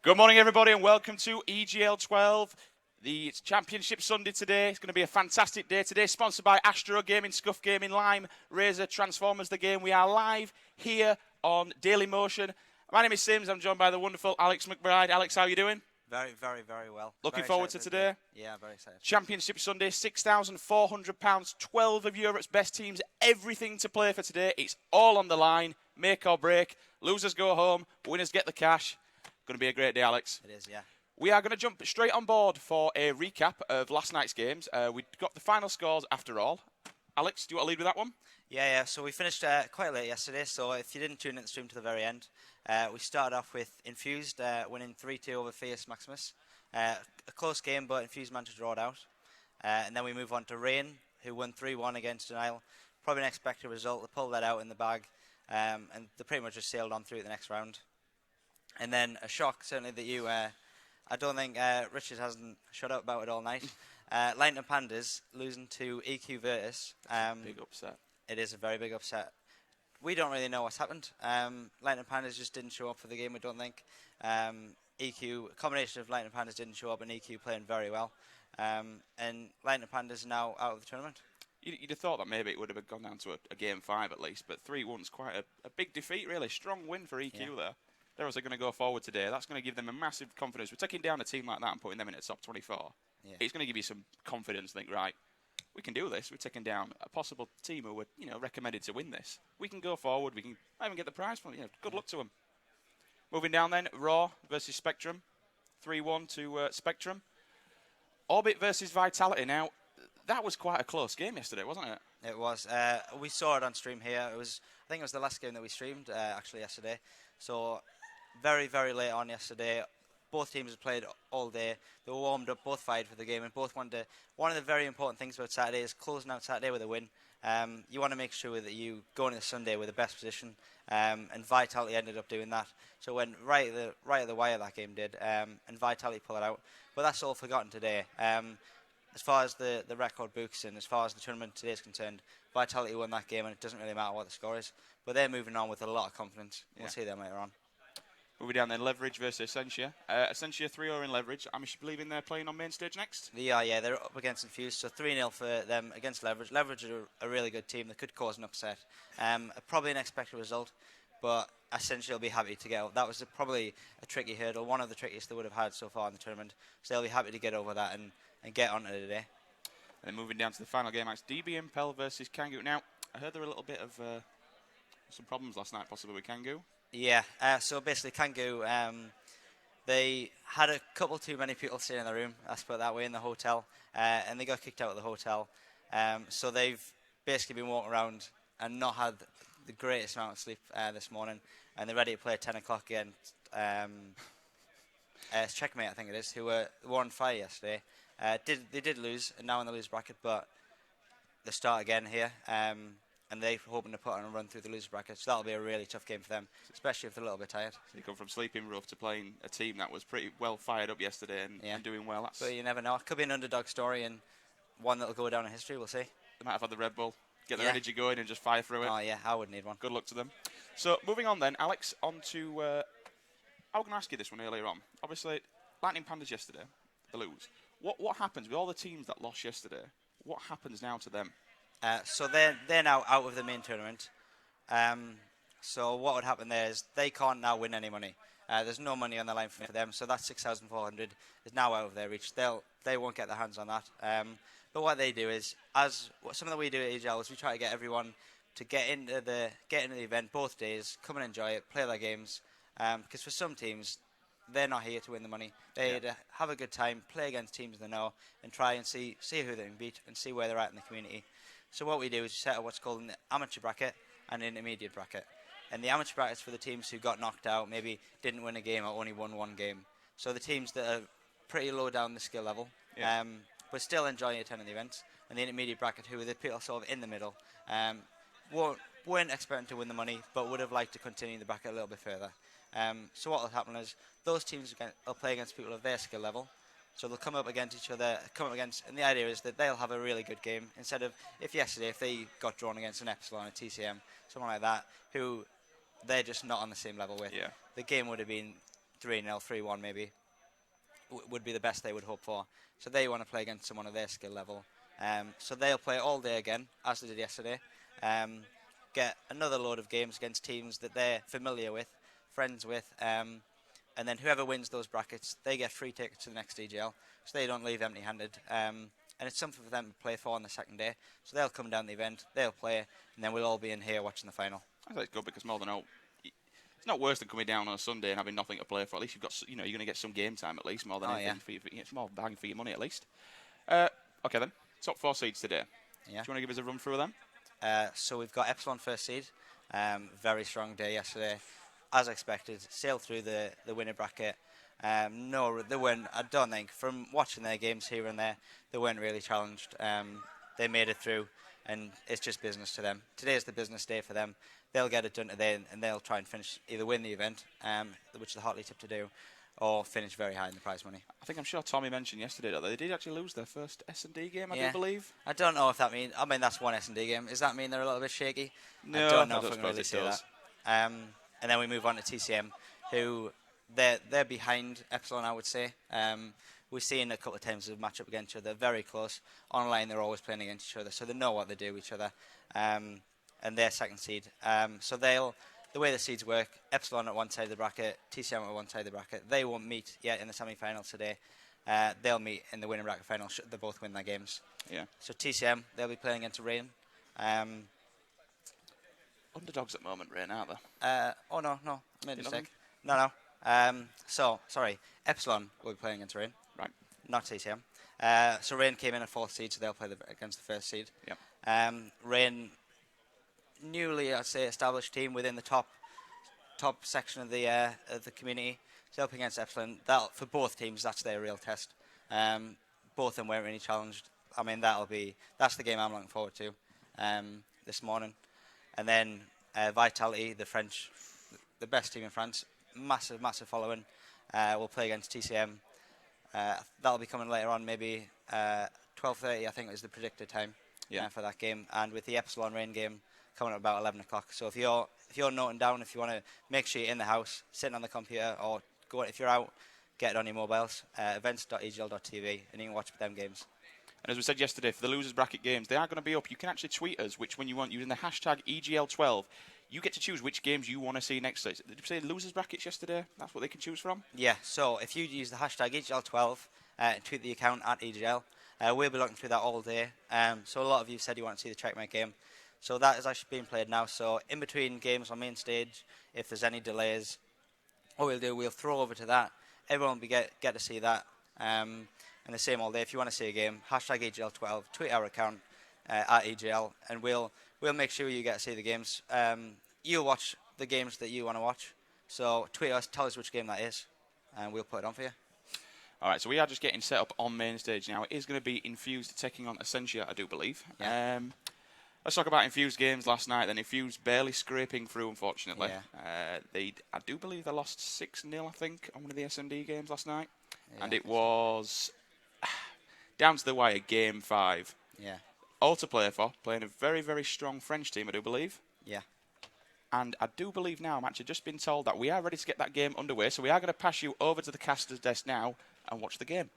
Good morning, everybody, and welcome to EGL12. The Championship Sunday today. It's going to be a fantastic day today. Sponsored by Astro Gaming, Scuff Gaming, Lime, Razor, Transformers, the game. We are live here on Daily Motion. My name is Sims. I'm joined by the wonderful Alex McBride. Alex, how are you doing? Very well. Looking forward to today? Yeah, very excited. Championship Sunday, £6,400, 12 of Europe's best teams, everything to play for today. It's all on the line, make or break. Losers go home, winners get the cash. Going to be a great day, Alex. It is, yeah. We are going to jump straight on board for a recap of last night's games. We got the final scores after all. Alex, do you want to lead with that one? Yeah. So we finished quite late yesterday, so if you didn't tune in the stream to the very end, we started off with Infused winning 3-2 over Fierce Maximus. A close game, but Infused managed to draw it out. And then we move on to Rain, who won 3-1 against Denial. Probably an expected result. They pulled that out in the bag, and they pretty much just sailed on through the next round. And then a shock, certainly, that you... I don't think Richard hasn't shut up about it all night. Lightning Pandas losing to EQ Virtus. Big upset. It is a very big upset. We don't really know what's happened. Lightning Pandas just didn't show up for the game, I don't think. EQ, a combination of Lightning Pandas didn't show up and EQ playing very well. And Lightning Pandas are now out of the tournament. You'd have thought that maybe it would have gone down to a game 5 at least, but 3-1 is quite a big defeat, really. Strong win for EQ there. They're also going to go forward today. That's going to give them a massive confidence. We're taking down a team like that and putting them in the top 24. Yeah. It's going to give you some confidence. Think, right, we can do this. We're taking down a possible team who were, recommended to win this. We can go forward. We can even get the prize from it. Good luck to them. Moving down then, Raw versus Spectrum. 3-1 to Spectrum. Orbit versus Vitality. Now, that was quite a close game yesterday, wasn't it? It was. We saw it on stream here. I think it was the last game that we streamed, actually, yesterday. So... very, very late on yesterday. Both teams had played all day. They were warmed up, both fired for the game, and both wanted to... One of the very important things about Saturday is closing out Saturday with a win. You want to make sure that you go into Sunday with the best position, and Vitality ended up doing that. So it went right at the wire, that game did, and Vitality pulled it out. But that's all forgotten today. As far as the record books and as far as the tournament today is concerned, Vitality won that game, and it doesn't really matter what the score is. But they're moving on with a lot of confidence. We'll see them later on. Moving down then, Leverage versus Essentia. Essentia 3-0 in Leverage. I'm believing they're playing on main stage next? Yeah, they're up against Infused, so 3-0 for them against Leverage. Leverage are a really good team that could cause an upset. Probably an expected result, but Essentia will be happy to get out. That was probably a tricky hurdle, one of the trickiest they would have had so far in the tournament. So they'll be happy to get over that and get on to it today. And then moving down to the final game, it's DB Impel versus Kangoo. Now, I heard there were a little bit of some problems last night, possibly with Kangoo. Yeah, so basically Kangoo, they had a couple too many people staying in the room, let's put it that way, in the hotel, and they got kicked out of the hotel. So they've basically been walking around and not had the greatest amount of sleep this morning, and they're ready to play at 10 o'clock against Checkmate, I think it is, who were on fire yesterday. They did lose, and now in the lose bracket, but they start again here. And they're hoping to put on a run through the loser bracket. So that'll be a really tough game for them, especially if they're a little bit tired. So you come from sleeping rough to playing a team that was pretty well fired up yesterday and doing well. But you never know. It could be an underdog story and one that'll go down in history. We'll see. They might have had the Red Bull, get their energy going and just fire through it. Oh, yeah, I would need one. Good luck to them. So moving on then, Alex, on to... I was going to ask you this one earlier on. Obviously, Lightning Pandas yesterday, they lose. What happens with all the teams that lost yesterday? What happens now to them? So they're now out of the main tournament. So what would happen there is they can't now win any money. There's no money on the line for them. So that 6,400 is now out of their reach. They won't get their hands on that. But what they do is, something that we do at EGL is we try to get everyone to get into the event both days, come and enjoy it, play their games. Because for some teams, they're not here to win the money. They're here to have a good time, play against teams they know, and try and see who they can beat and see where they're at in the community. So what we do is we set up what's called an amateur bracket and an intermediate bracket. And the amateur bracket is for the teams who got knocked out, maybe didn't win a game or only won one game. So the teams that are pretty low down the skill level, but still enjoying attending the events. And the intermediate bracket, who are the people sort of in the middle, weren't expecting to win the money, but would have liked to continue the bracket a little bit further. So what will happen is those teams will play against people of their skill level. So they'll come up against each other, and the idea is that they'll have a really good game, instead of, if they got drawn against an Epsilon, a TCM, someone like that, who they're just not on the same level with. Yeah. The game would have been 3-0, 3-1 maybe, would be the best they would hope for. So they want to play against someone of their skill level. So they'll play all day again, as they did yesterday. Get another load of games against teams that they're familiar with, friends with, and then whoever wins those brackets, they get free tickets to the next EGL, so they don't leave empty-handed. And it's something for them to play for on the second day. So they'll come down the event, they'll play, and then we'll all be in here watching the final. I think it's good because more than out, it's not worse than coming down on a Sunday and having nothing to play for. At least you've got, you're going to get some game time at least, more than anything. It's more bang for your money at least. Okay then, top 4 seeds today. Yeah. Do you want to give us a run through of them? So we've got Epsilon first seed. Very strong day yesterday, as expected. Sailed through the winner bracket. No, they weren't. I don't think, from watching their games here and there, they weren't really challenged. They made it through, and it's just business to them. Today is the business day for them. They'll get it done today, and they'll try and finish, either win the event, which they're hotly tipped to do, or finish very high in the prize money. I think I'm sure Tommy mentioned yesterday that they did actually lose their first S&D game, I do believe. I don't know if that means... I mean, that's one S&D game. Does that mean they're a little bit shaky? No, I don't know if I can really say that. And then we move on to TCM, who... They're behind Epsilon, I would say. We've seen a couple of times they match up against each other. Very close. Online, they're always playing against each other, so they know what they do with each other. And they're second seed. So the way the seeds work, Epsilon at one side of the bracket, TCM at one side of the bracket. They won't meet yet in the semi-finals today. They'll meet in the winning bracket final should they both win their games. Yeah. So TCM, they'll be playing against Rain. Underdogs at the moment, Rain, aren't they? Oh, no. I made a mistake. No. Sorry. Epsilon will be playing against Rain. Right. Not TCM. So Rain came in at 4th seed, so they'll play against the 1st seed. Yep. Rain, newly, I'd say, established team within the top section of the community. So they'll play against Epsilon. For both teams, that's their real test. Both of them weren't really challenged. I mean, that's the game I'm looking forward to this morning. And then Vitality, the best team in France. Massive following. We'll play against TCM. That'll be coming later on, maybe 12:30, I think is the predicted time for that game. And with the Epsilon Rain game coming at about 11 o'clock. So if you're noting down, if you want to make sure you're in the house, sitting on the computer, or if you're out, get it on your mobiles. Events.egl.tv, and you can watch them games. And as we said yesterday, for the losers bracket games, they are going to be up. You can actually tweet us which one you want using the hashtag EGL12. You get to choose which games you want to see next. Did you say losers brackets yesterday? That's what they can choose from? Yeah, so if you use the hashtag EGL12 and tweet the account at EGL, we'll be looking through that all day. So a lot of you said you want to see the checkmate game. So that is actually being played now. So in between games on main stage, if there's any delays, what we'll do, we'll throw over to that. Everyone will get to see that. And the same all day. If you want to see a game, hashtag EGL12, tweet our account at EGL, and we'll make sure you get to see the games. You'll watch the games that you want to watch. So tweet us, tell us which game that is, and we'll put it on for you. All right, so we are just getting set up on main stage now. It is going to be Infused taking on Essentia, I do believe. Yeah. Let's talk about Infused games last night. Then Infused barely scraping through, unfortunately. Yeah. I do believe they lost 6-0, I think, on one of the SMD games last night. Yeah. And it was down to the wire, game 5. Yeah. All to play for, playing a very, very strong French team, I do believe. Yeah. And I do believe now, I'm actually just been told that we are ready to get that game underway. So we are going to pass you over to the caster's desk now and watch the game.